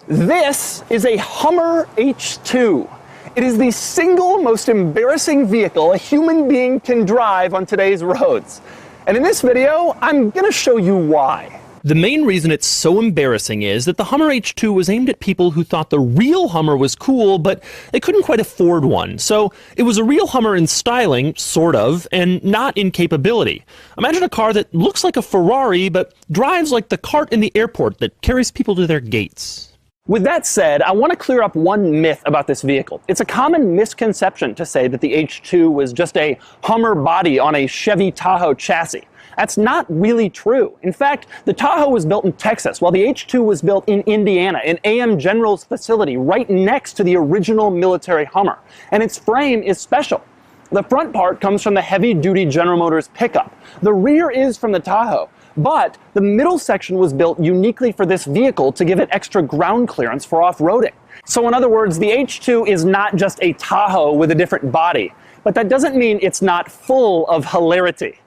This is a Hummer H2. It is the single most embarrassing vehicle a human being can drive on today's roads. And in this video, I'm gonna show you why. The main reason it's so embarrassing is that the Hummer H2 was aimed at people who thought the real Hummer was cool, but they couldn't quite afford one. So it was a real Hummer in styling, sort of, and not in capability. Imagine a car that looks like a Ferrari, but drives like the cart in the airport that carries people to their gates. With that said, I want to clear up one myth about this vehicle. It's a common misconception to say that the H2 was just a Hummer body on a Chevy Tahoe chassis. That's not really true. In fact, the Tahoe was built in Texas, while the H2 was built in Indiana, in AM General's facility right next to the original military Hummer. And its frame is special. The front part comes from the heavy-duty General Motors pickup. The rear is from the Tahoe. But the middle section was built uniquely for this vehicle to give it extra ground clearance for off-roading. So in other words, the H2 is not just a Tahoe with a different body, but that doesn't mean it's not full of hilarity,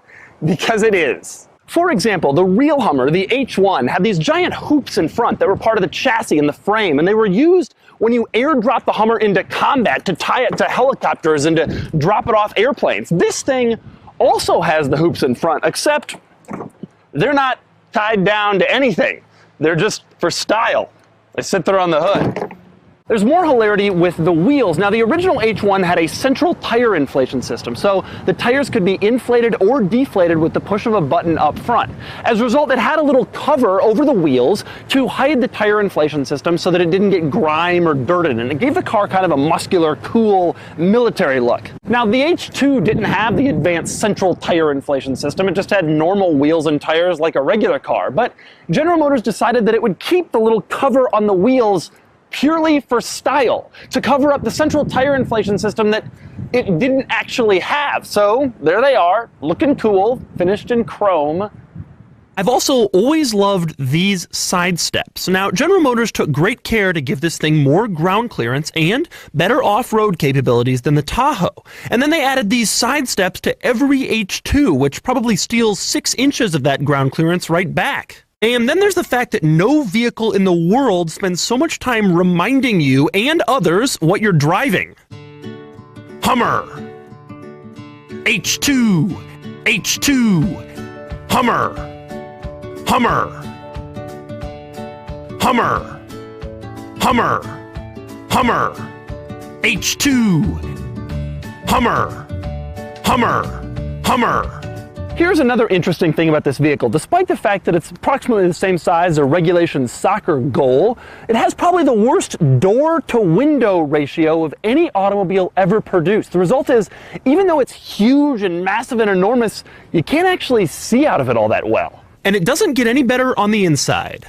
because it is. For example, the real Hummer, the H1, had these giant hoops in front that were part of the chassis and the frame, and they were used when you airdrop the Hummer into combat to tie it to helicopters and to drop it off airplanes. This thing also has the hoops in front, except they're not tied down to anything. They're just for style. They sit there on the hood. There's more hilarity with the wheels. Now, the original H1 had a central tire inflation system, so the tires could be inflated or deflated with the push of a button up front. As a result, it had a little cover over the wheels to hide the tire inflation system so that it didn't get grime or dirt in it. And it gave the car kind of a muscular, cool, military look. Now, the H2 didn't have the advanced central tire inflation system. It just had normal wheels and tires like a regular car. But General Motors decided that it would keep the little cover on the wheels purely for style, to cover up the central tire inflation system that it didn't actually have. So there they are, looking cool, finished in chrome. I've also always loved these side steps. Now, General Motors took great care to give this thing more ground clearance and better off-road capabilities than the Tahoe. And then they added these side steps to every H2, which probably steals 6 inches of that ground clearance right back. And then there's the fact that no vehicle in the world spends so much time reminding you and others what you're driving. Hummer. H2. H2. Hummer. Hummer. Hummer. Hummer. Hummer. H2. Hummer. Hummer. Hummer. Here's another interesting thing about this vehicle. Despite the fact that it's approximately the same size as a regulation soccer goal, it has probably the worst door-to-window ratio of any automobile ever produced. The result is, even though it's huge and massive and enormous, you can't actually see out of it all that well. And it doesn't get any better on the inside.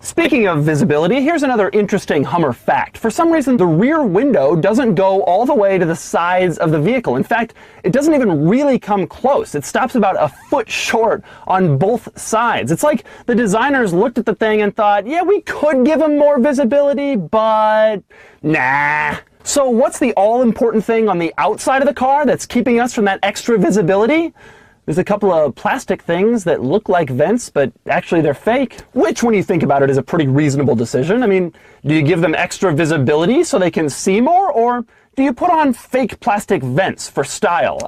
Speaking of visibility, here's another interesting Hummer fact. For some reason, the rear window doesn't go all the way to the sides of the vehicle. In fact, it doesn't even really come close. It stops about a foot short on both sides. It's like the designers looked at the thing and thought, yeah, we could give them more visibility, but nah. So what's the all-important thing on the outside of the car that's keeping us from that extra visibility? There's a couple of plastic things that look like vents, but actually they're fake, which, when you think about it, is a pretty reasonable decision. I mean, do you give them extra visibility so they can see more, or do you put on fake plastic vents for style?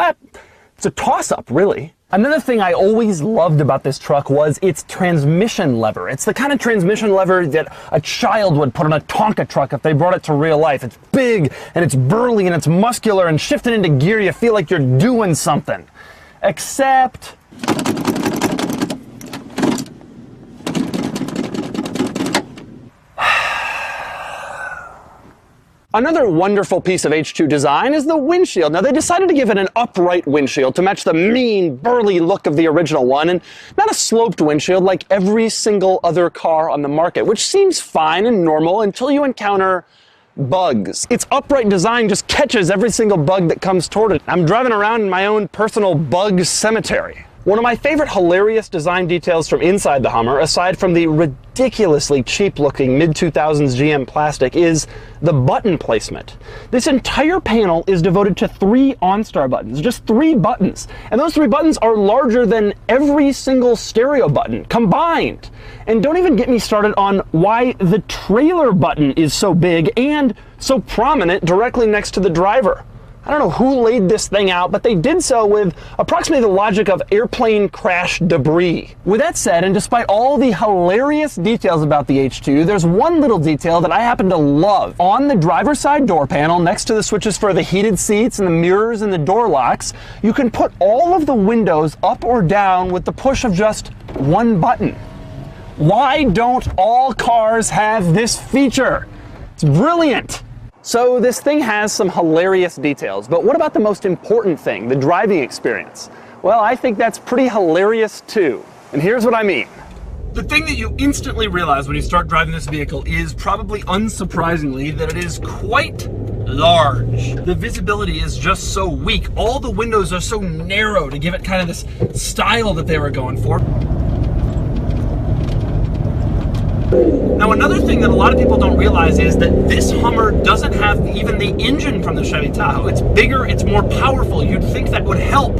It's a toss-up, really. Another thing I always loved about this truck was its transmission lever. It's the kind of transmission lever that a child would put on a Tonka truck if they brought it to real life. It's big, and it's burly, and it's muscular, and shifting into gear, you feel like you're doing something. Except another wonderful piece of H2 design is the windshield. Now, they decided to give it an upright windshield to match the mean, burly look of the original one, and not a sloped windshield like every single other car on the market, which seems fine and normal until you encounter bugs. Its upright design just catches every single bug that comes toward it. I'm driving around in my own personal bug cemetery. One of my favorite hilarious design details from inside the Hummer, aside from the ridiculously cheap-looking mid-2000s GM plastic, is the button placement. This entire panel is devoted to 3 OnStar buttons, just 3 buttons. And those 3 buttons are larger than every single stereo button combined. And don't even get me started on why the trailer button is so big and so prominent directly next to the driver. I don't know who laid this thing out, but they did so with approximately the logic of airplane crash debris. With that said, and despite all the hilarious details about the H2, there's one little detail that I happen to love. On the driver's side door panel, next to the switches for the heated seats and the mirrors and the door locks, you can put all of the windows up or down with the push of just one button. Why don't all cars have this feature? It's brilliant. So this thing has some hilarious details, but what about the most important thing, the driving experience? Well, I think that's pretty hilarious too, and here's what I mean. The thing that you instantly realize when you start driving this vehicle is, probably unsurprisingly, that it is quite large. The visibility is just so weak. All the windows are so narrow to give it kind of this style that they were going for. Now, another thing that a lot of people don't realize is that this Hummer doesn't have even the engine from the Chevy Tahoe. It's bigger, it's more powerful. You'd think that would help.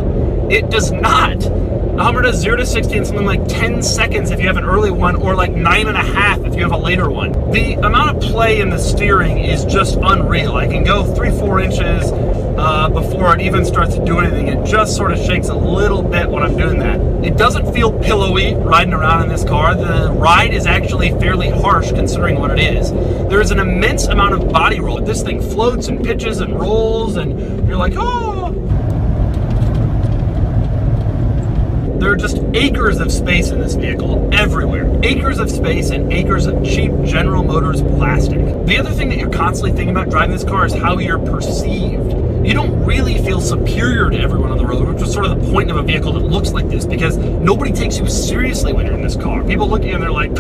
It does not. The Hummer does 0 to 60 in something like 10 seconds if you have an early one, or like 9.5 if you have a later one. The amount of play in the steering is just unreal. I can go 3-4 inches before it even starts to do anything. It just sort of shakes a little bit when I'm doing that. It doesn't feel pillowy riding around in this car. The ride is actually fairly harsh considering what it is. There is an immense amount of body roll. This thing floats and pitches and rolls, and you're like, oh! There are just acres of space in this vehicle, everywhere. Acres of space and acres of cheap General Motors plastic. The other thing that you're constantly thinking about driving this car is how you're perceived. You don't really feel superior to everyone on the road, which is sort of the point of a vehicle that looks like this, because nobody takes you seriously when you're in this car. People look at you and they're like,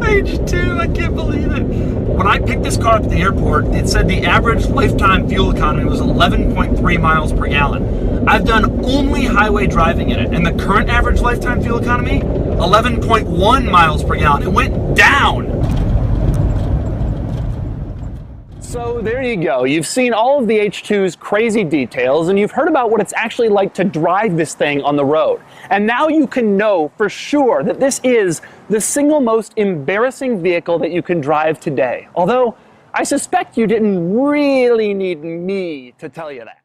H2, I can't believe it. When I picked this car up at the airport, it said the average lifetime fuel economy was 11.3 miles per gallon. I've done only highway driving in it, and the current average lifetime fuel economy, 11.1 miles per gallon. It went down. So there you go. You've seen all of the H2's crazy details, and you've heard about what it's actually like to drive this thing on the road. And now you can know for sure that this is the single most embarrassing vehicle that you can drive today. Although, I suspect you didn't really need me to tell you that.